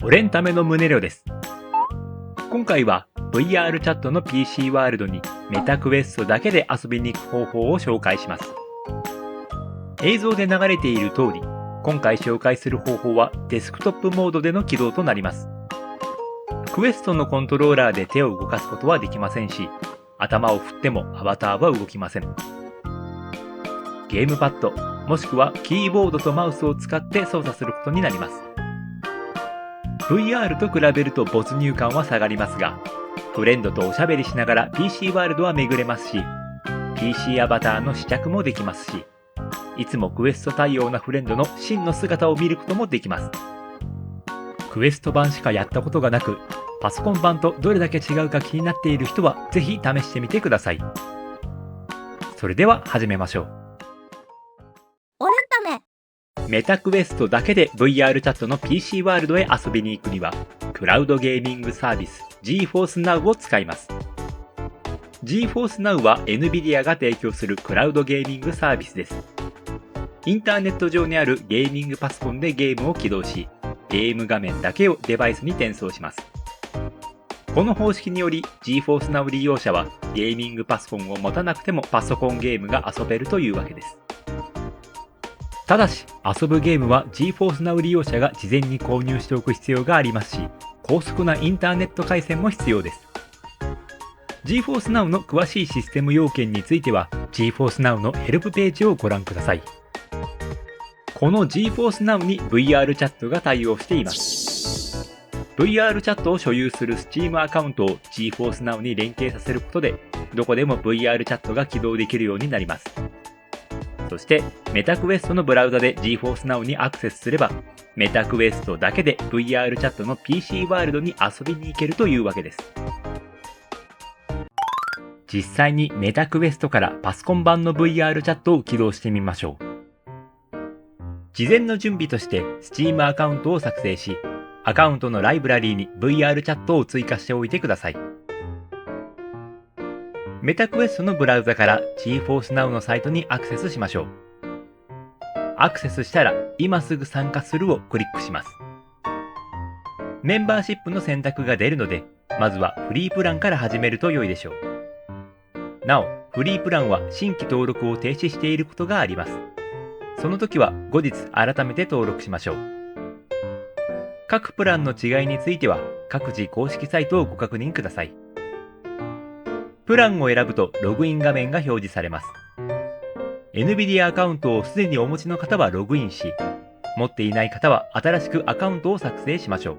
俺んための胸量です。今回は VR チャットの PC ワールドにメタクエストだけで遊びに行く方法を紹介します。映像で流れている通り、今回紹介する方法はデスクトップモードでの起動となります。クエストのコントローラーで手を動かすことはできませんし、頭を振ってもアバターは動きません。ゲームパッド、もしくはキーボードとマウスを使って操作することになります。VR と比べると没入感は下がりますが、フレンドとおしゃべりしながら PC ワールドは巡れますし、PC アバターの試着もできますし、いつもクエスト対応なフレンドの真の姿を見ることもできます。クエスト版しかやったことがなく、パソコン版とどれだけ違うか気になっている人はぜひ試してみてください。それでは始めましょう。俺んため。メタクエストだけで VR チャットの PC ワールドへ遊びに行くには、クラウドゲーミングサービス GeForce Now を使います。GeForce Now は NVIDIA が提供するクラウドゲーミングサービスです。インターネット上にあるゲーミングパソコンでゲームを起動し、ゲーム画面だけをデバイスに転送します。この方式により GeForce Now 利用者はゲーミングパソコンを持たなくてもパソコンゲームが遊べるというわけです。ただし、遊ぶゲームは GeForce Now 利用者が事前に購入しておく必要がありますし、高速なインターネット回線も必要です。GeForce Now の詳しいシステム要件については GeForce Now のヘルプページをご覧ください。この GeForce Now に VR チャットが対応しています。VR チャットを所有する Steam アカウントを GeForce Now に連携させることで、どこでも VR チャットが起動できるようになります。そして、メタクエストのブラウザで GeForce Now にアクセスすれば、メタクエストだけで VR チャットの PC ワールドに遊びに行けるというわけです。実際にメタクエストからパソコン版の VR チャットを起動してみましょう。事前の準備として Steam アカウントを作成し、アカウントのライブラリーに VR チャットを追加しておいてください。メタクエストのブラウザから GeForce Now のサイトにアクセスしましょう。アクセスしたら今すぐ参加するをクリックします。メンバーシップの選択が出るので、まずはフリープランから始めると良いでしょう。なお、フリープランは新規登録を停止していることがあります。その時は後日改めて登録しましょう。各プランの違いについては各自公式サイトをご確認ください。プランを選ぶとログイン画面が表示されます。NVIDIA アカウントをすでにお持ちの方はログインし、持っていない方は新しくアカウントを作成しましょう。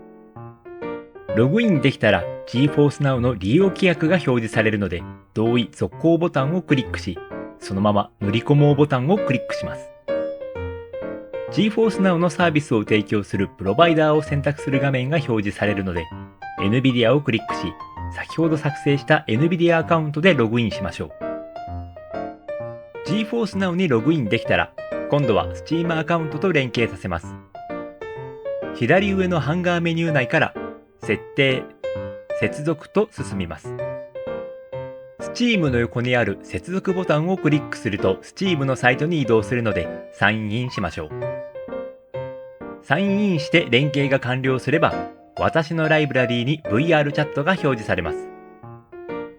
ログインできたら GeForce Now の利用規約が表示されるので、同意続行ボタンをクリックし、そのまま乗り込もうボタンをクリックします。GeForce Now のサービスを提供するプロバイダーを選択する画面が表示されるので、NVIDIA をクリックし、先ほど作成した NVIDIA アカウントでログインしましょう。GeForce Now にログインできたら、今度は Steam アカウントと連携させます。左上のハンガーメニュー内から、設定、接続と進みます。Steam の横にある接続ボタンをクリックすると Steam のサイトに移動するのでサインインしましょう。サインインして連携が完了すれば、私のライブラリーに VR チャットが表示されます。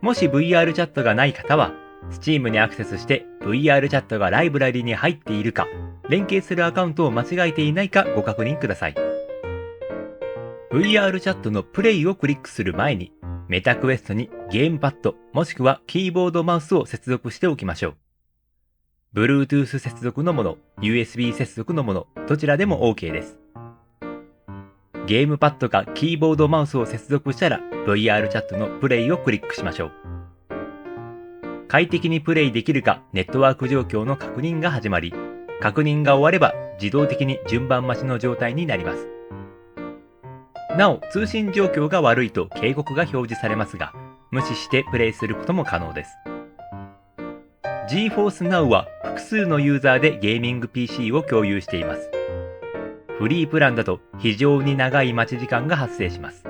もし VR チャットがない方は、Steam にアクセスして VR チャットがライブラリーに入っているか、連携するアカウントを間違えていないかご確認ください。VR チャットのプレイをクリックする前に、メタクエストにゲームパッドもしくはキーボードマウスを接続しておきましょう。Bluetooth 接続のもの、USB 接続のもの、どちらでも OK です。ゲームパッドかキーボードマウスを接続したら VR チャットのプレイをクリックしましょう。快適にプレイできるかネットワーク状況の確認が始まり、確認が終われば自動的に順番待ちの状態になります。なお、通信状況が悪いと警告が表示されますが、無視してプレイすることも可能です。GeForce Now は複数のユーザーでゲーミング PC を共有しています。フリープランだと非常に長い待ち時間が発生します。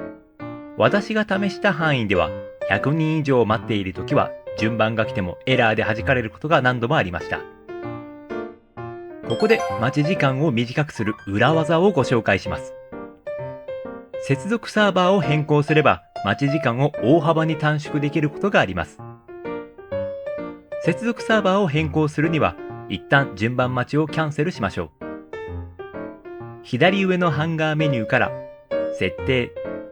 私が試した範囲では、100人以上待っているときは、順番が来てもエラーで弾かれることが何度もありました。ここで待ち時間を短くする裏技をご紹介します。接続サーバーを変更すれば待ち時間を大幅に短縮できることがあります。接続サーバーを変更するには、一旦順番待ちをキャンセルしましょう。左上のハンガーメニューから設定、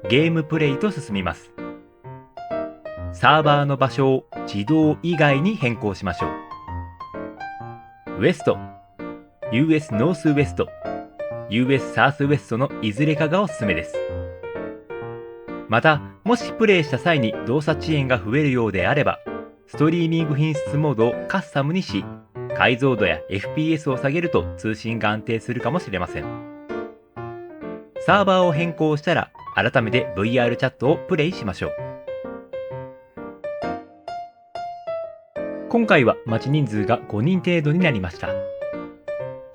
ゲームプレイと進みます。サーバーの場所を自動以外に変更しましょう。ウエスト、US ノースウエスト、US サウスウエストのいずれかがおすすめです。また、もしプレイした際に動作遅延が増えるようであれば、ストリーミング品質モードをカスタムにし、解像度や FPS を下げると通信が安定するかもしれません。サーバーを変更したら、改めて VR チャットをプレイしましょう。今回は待ち人数が5人程度になりました。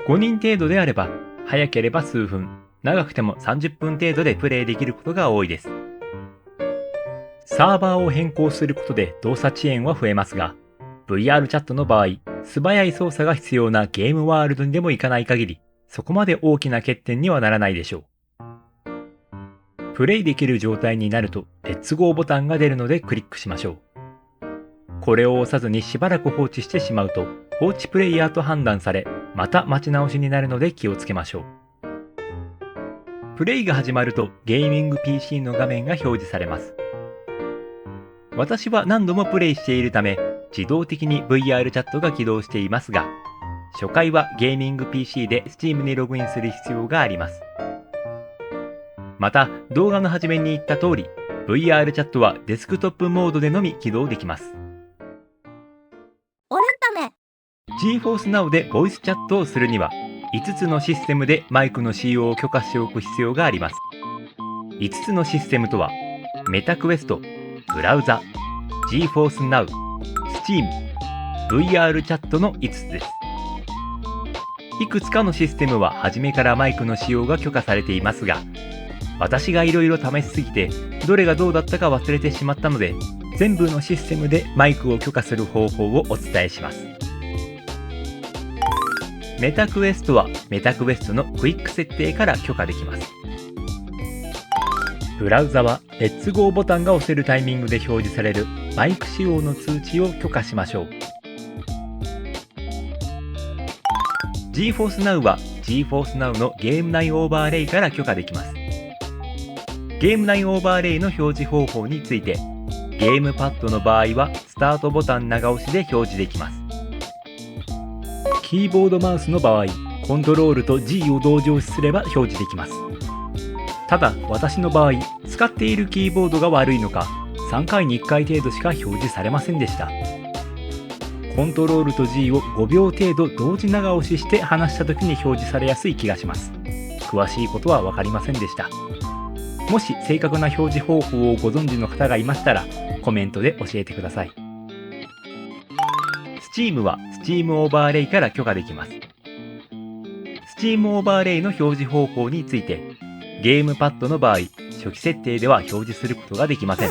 5人程度であれば、早ければ数分、長くても30分程度でプレイできることが多いです。サーバーを変更することで動作遅延は増えますが、VR チャットの場合、素早い操作が必要なゲームワールドにでも行かない限り、そこまで大きな欠点にはならないでしょう。プレイできる状態になると、レッツゴーボタンが出るのでクリックしましょう。これを押さずにしばらく放置してしまうと、放置プレイヤーと判断され、また待ち直しになるので気をつけましょう。プレイが始まるとゲーミング PC の画面が表示されます。私は何度もプレイしているため、自動的に VR チャットが起動していますが、初回はゲーミング PC で Steam にログインする必要があります。また、動画の初めに言った通り、VR チャットはデスクトップモードでのみ起動できます。俺ため。GeForce Now でボイスチャットをするには、5つのシステムでマイクの使用を許可しておく必要があります。5つのシステムとは、MetaQuest、ブラウザ、GeForce Now、Steam、VR チャットの5つです。いくつかのシステムは初めからマイクの使用が許可されていますが、私がいろいろ試しすぎて、どれがどうだったか忘れてしまったので、全部のシステムでマイクを許可する方法をお伝えします。MetaQuest は MetaQuest のクイック設定から許可できます。ブラウザはレッツゴーボタンが押せるタイミングで表示されるマイク使用の通知を許可しましょう。GeForce Now は GeForce Now のゲーム内オーバーレイから許可できます。ゲーム内オーバーレイの表示方法について、ゲームパッドの場合はスタートボタン長押しで表示できます。キーボードマウスの場合、コントロールと G を同時押しすれば表示できます。ただ、私の場合、使っているキーボードが悪いのか、3回に1回程度しか表示されませんでした。コントロールと G を5秒程度同時長押しして離した時に表示されやすい気がします。詳しいことは分かりませんでした。もし正確な表示方法をご存知の方がいましたら、コメントで教えてください。Steam は Steam オーバーレイから許可できます。Steam オーバーレイの表示方法について、ゲームパッドの場合、初期設定では表示することができません。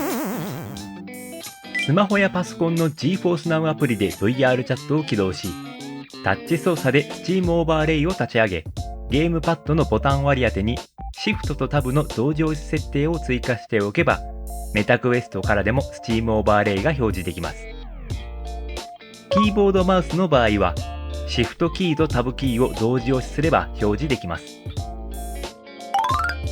スマホやパソコンの GeForce Now アプリで VR チャットを起動し、タッチ操作で Steam オーバーレイを立ち上げ、ゲームパッドのボタン割り当てに Shift と Tab の同時押し設定を追加しておけば、MetaQuest からでも Steam オーバーレイが表示できます。キーボードマウスの場合は、Shift キーと Tab キーを同時押しすれば表示できます。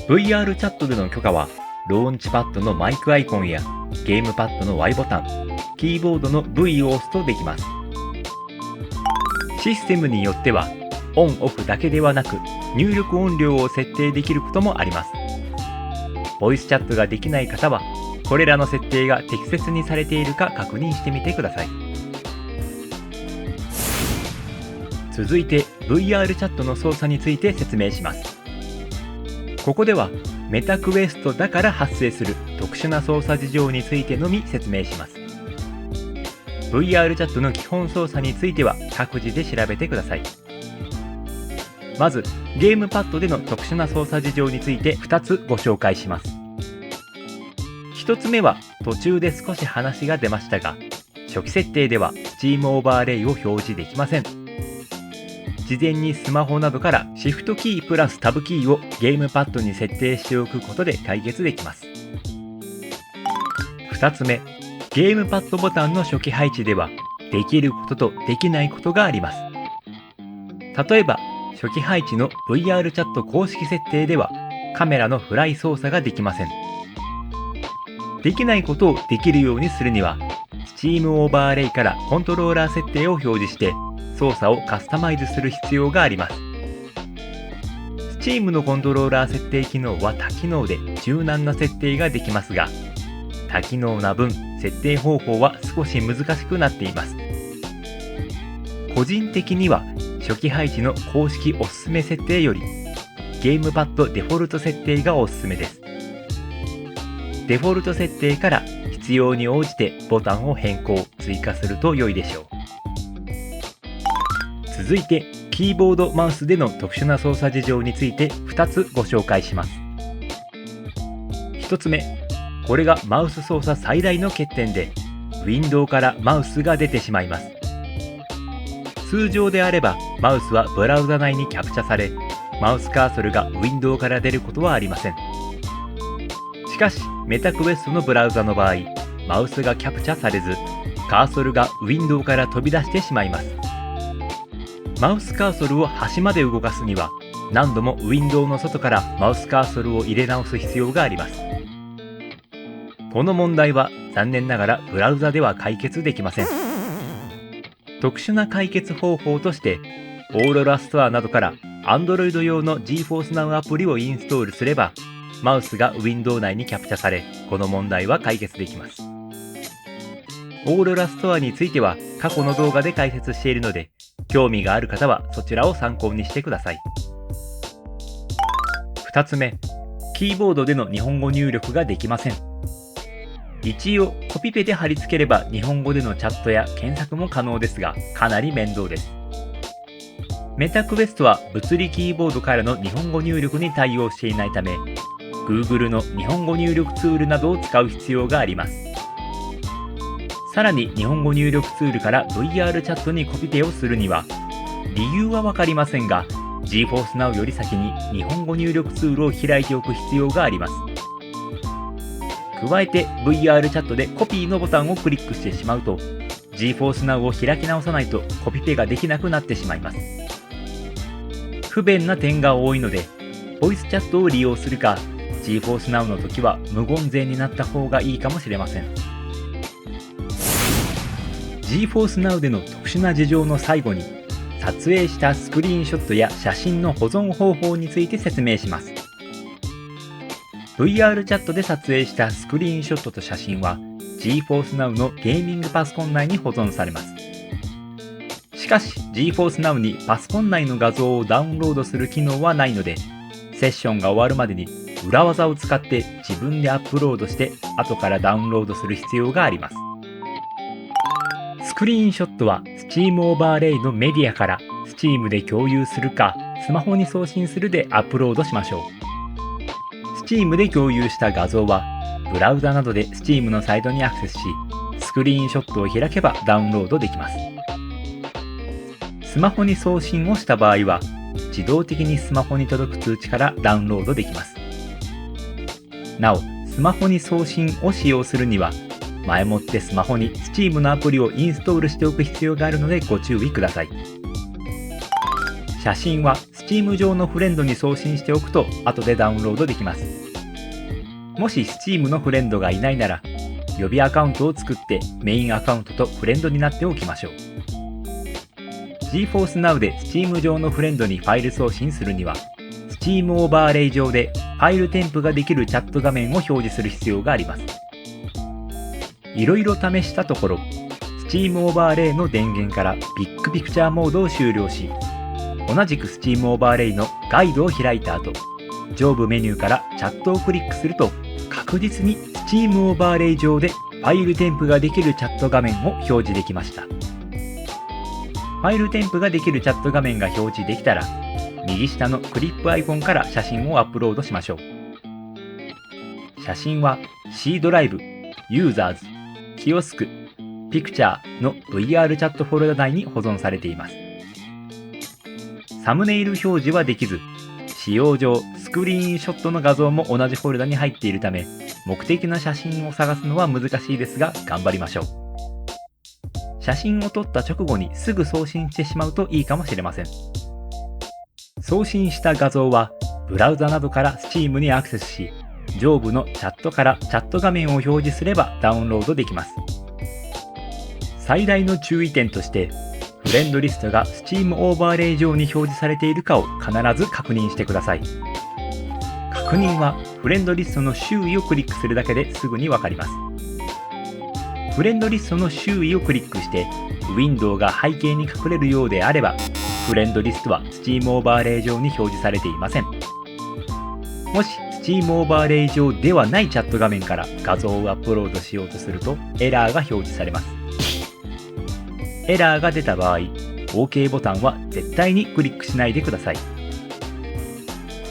VR チャットでの許可は、ローンチパッドのマイクアイコンやゲームパッドの Y ボタン、キーボードの V を押すとできます。システムによっては、オンオフだけではなく、入力音量を設定できることもあります。ボイスチャットができない方は、これらの設定が適切にされているか確認してみてください。続いて VR チャットの操作について説明します。ここではMetaQuestだから発生する特殊な操作事情についてのみ説明します。VR チャットの基本操作については各自で調べてください。まずゲームパッドでの特殊な操作事情について2つご紹介します。1つ目は途中で少し話が出ましたが、初期設定では Steam オーバーレイを表示できません。事前にスマホなどからシフトキープラスタブキーをゲームパッドに設定しておくことで解決できます。2つ目、ゲームパッドボタンの初期配置ではできることとできないことがあります。例えば、初期配置の VR チャット公式設定ではカメラのフライ操作ができません。できないことをできるようにするには、Steam オーバーレイからコントローラー設定を表示して操作をカスタマイズする必要があります。Steam のコントローラー設定機能は多機能で柔軟な設定ができますが、多機能な分、設定方法は少し難しくなっています。個人的には初期配置の公式おすすめ設定よりゲームパッドデフォルト設定がおすすめです。デフォルト設定から必要に応じてボタンを変更・追加すると良いでしょう。続いて、キーボードマウスでの特殊な操作事情について2つご紹介します。1つ目、これがマウス操作最大の欠点で、ウィンドウからマウスが出てしまいます。通常であれば、マウスはブラウザ内にキャプチャされ、マウスカーソルがウィンドウから出ることはありません。しかし、メタクエストのブラウザの場合、マウスがキャプチャされず、カーソルがウィンドウから飛び出してしまいます。マウスカーソルを端まで動かすには、何度もウィンドウの外からマウスカーソルを入れ直す必要があります。この問題は残念ながらブラウザでは解決できません。特殊な解決方法として、オーロラストアなどから Android 用の GeForce Now アプリをインストールすれば、マウスがウィンドウ内にキャプチャされ、この問題は解決できます。オーロラストアについては過去の動画で解説しているので、興味がある方はそちらを参考にしてください。2つ目、キーボードでの日本語入力ができません。一応コピペで貼り付ければ日本語でのチャットや検索も可能ですが、かなり面倒です。メタクエストは物理キーボードからの日本語入力に対応していないため、Google の日本語入力ツールなどを使う必要があります。さらに日本語入力ツールから VR チャットにコピペをするには、理由はわかりませんが、GeForce Now より先に日本語入力ツールを開いておく必要があります。加えて VR チャットでコピーのボタンをクリックしてしまうと、GeForce Now を開き直さないとコピペができなくなってしまいます。不便な点が多いので、ボイスチャットを利用するか、GeForce Now の時は無言前になった方がいいかもしれません。GeForce Now での特殊な事情の最後に、撮影したスクリーンショットや写真の保存方法について説明します。VR チャットで撮影したスクリーンショットと写真は GeForce Now のゲーミングパソコン内に保存されます。しかし GeForce Now にパソコン内の画像をダウンロードする機能はないので、セッションが終わるまでに裏技を使って自分でアップロードして後からダウンロードする必要があります。スクリーンショットは Steam オーバーレイのメディアから Steam で共有するかスマホに送信するでアップロードしましょう。Steam で共有した画像はブラウザなどで Steam のサイトにアクセスし、スクリーンショットを開けばダウンロードできます。スマホに送信をした場合は自動的にスマホに届く通知からダウンロードできます。なお、スマホに送信を使用するには前もってスマホに Steam のアプリをインストールしておく必要があるのでご注意ください。写真は Steam 上のフレンドに送信しておくと後でダウンロードできます。もし Steam のフレンドがいないなら、予備アカウントを作ってメインアカウントとフレンドになっておきましょう。GeForce Now で Steam 上のフレンドにファイル送信するには、Steam オーバーレイ上でファイル添付ができるチャット画面を表示する必要があります。いろいろ試したところ、Steam オーバーレイの電源からビッグピクチャーモードを終了し、同じく Steam オーバーレイのガイドを開いた後、上部メニューからチャットをクリックすると、確実に Steam オーバーレイ上でファイル添付ができるチャット画面を表示できました。ファイル添付ができるチャット画面が表示できたら、右下のクリップアイコンから写真をアップロードしましょう。写真は C ドライブ、ユーザーズ、キオスク、ピクチャーの VR チャットフォルダ内に保存されています。サムネイル表示はできず、使用上スクリーンショットの画像も同じフォルダに入っているため、目的の写真を探すのは難しいですが頑張りましょう。写真を撮った直後にすぐ送信してしまうといいかもしれません。送信した画像はブラウザなどから Steam にアクセスし、上部のチャットからチャット画面を表示すればダウンロードできます。最大の注意点として、フレンドリストが Steam オーバーレイ上に表示されているかを必ず確認してください。確認はフレンドリストの周囲をクリックするだけですぐにわかります。フレンドリストの周囲をクリックしてウィンドウが背景に隠れるようであれば、フレンドリストは Steam オーバーレイ上に表示されていません。もし Steam オーバーレイ上ではないチャット画面から画像をアップロードしようとするとエラーが表示されます。エラーが出た場合、OK ボタンは絶対にクリックしないでください。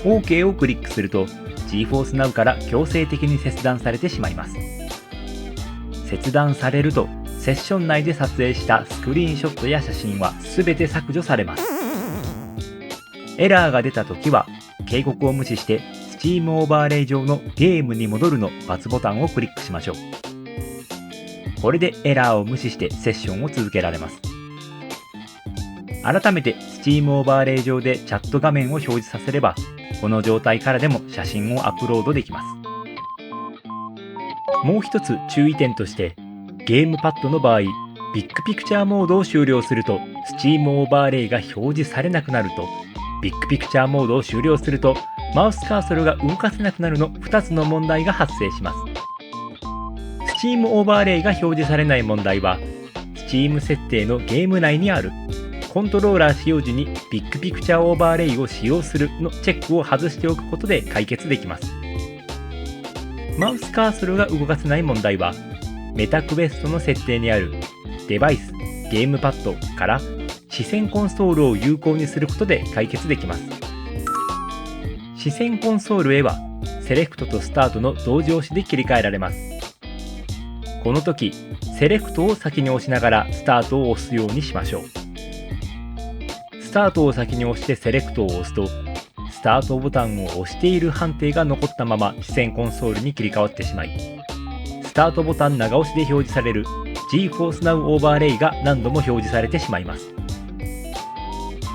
OK をクリックすると GeForce Now から強制的に切断されてしまいます。切断されると、セッション内で撮影したスクリーンショットや写真は全て削除されます。エラーが出たときは、警告を無視して Steam オーバーレイ上のゲームに戻るの×ボタンをクリックしましょう。これでエラーを無視してセッションを続けられます。改めて Steam オーバーレイ上でチャット画面を表示させれば、この状態からでも写真をアップロードできます。もう一つ注意点として、ゲームパッドの場合、ビッグピクチャーモードを終了すると Steam オーバーレイが表示されなくなると、ビッグピクチャーモードを終了するとマウスカーソルが動かせなくなるの2つの問題が発生します。Steam オーバーレイが表示されない問題は、Steam 設定のゲーム内にあるコントローラー使用時にビッグピクチャーオーバーレイを使用するのチェックを外しておくことで解決できます。マウスカーソルが動かせない問題は、メタクエストの設定にあるデバイス、ゲームパッドから視線コンソールを有効にすることで解決できます。視線コンソールへはセレクトとスタートの同時押しで切り替えられます。この時、セレクトを先に押しながらスタートを押すようにしましょう。スタートを先に押してセレクトを押すと、スタートボタンを押している判定が残ったまま視線コンソールに切り替わってしまい、スタートボタン長押しで表示される GeForce Now オーバーレイが何度も表示されてしまいます。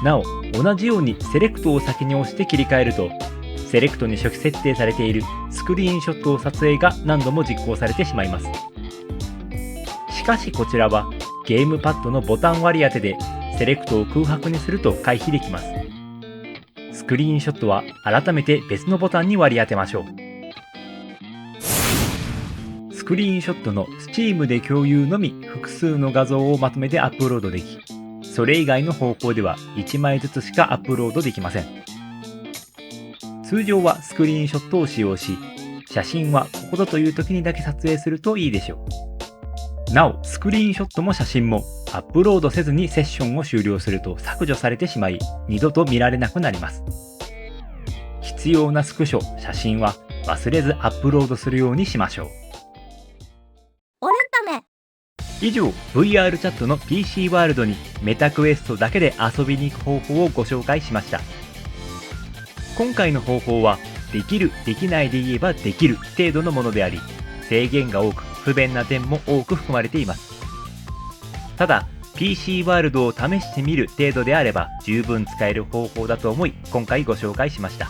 なお、同じようにセレクトを先に押して切り替えると、セレクトに初期設定されているスクリーンショットを撮影が何度も実行されてしまいます。しかしこちらはゲームパッドのボタン割り当てでセレクトを空白にすると回避できます。スクリーンショットは改めて別のボタンに割り当てましょう。スクリーンショットの Steam で共有のみ複数の画像をまとめてアップロードでき、それ以外の方向では1枚ずつしかアップロードできません。通常はスクリーンショットを使用し、写真はここぞという時にだけ撮影するといいでしょう。なお、スクリーンショットも写真もアップロードせずにセッションを終了すると削除されてしまい、二度と見られなくなります。必要なスクショ、写真は忘れずアップロードするようにしましょう。俺ため。以上、VR チャットの PC ワールドにメタクエストだけで遊びに行く方法をご紹介しました。今回の方法は、できる、できないで言えばできる程度のものであり、制限が多く、不便な点も多く含まれています。ただ、PC ワールドを試してみる程度であれば十分使える方法だと思い、今回ご紹介しました。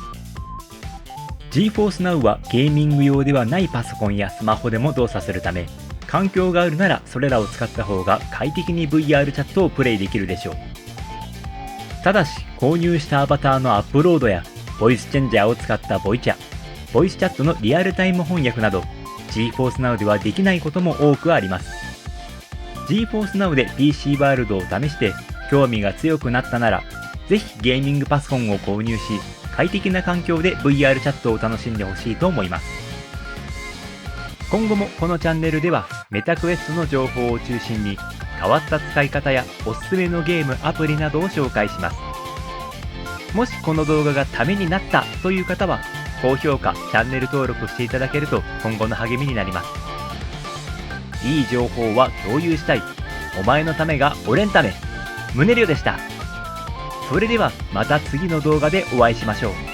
GeForce Now はゲーミング用ではないパソコンやスマホでも動作するため、環境があるならそれらを使った方が快適に VR チャットをプレイできるでしょう。ただし、購入したアバターのアップロードやボイスチェンジャーを使ったボイチャ、ボイスチャットのリアルタイム翻訳など、GeForce Now ではできないことも多くあります。GeForce Now で PC ワールドを試して興味が強くなったなら、ぜひゲーミングパソコンを購入し、快適な環境で VR チャットを楽しんでほしいと思います。今後もこのチャンネルではメタクエストの情報を中心に変わった使い方やおすすめのゲームアプリなどを紹介します。もしこの動画がためになったという方は、高評価、チャンネル登録していただけると今後の励みになります。いい情報は共有したい。お前のためが俺んため。ムネリオでした。それではまた次の動画でお会いしましょう。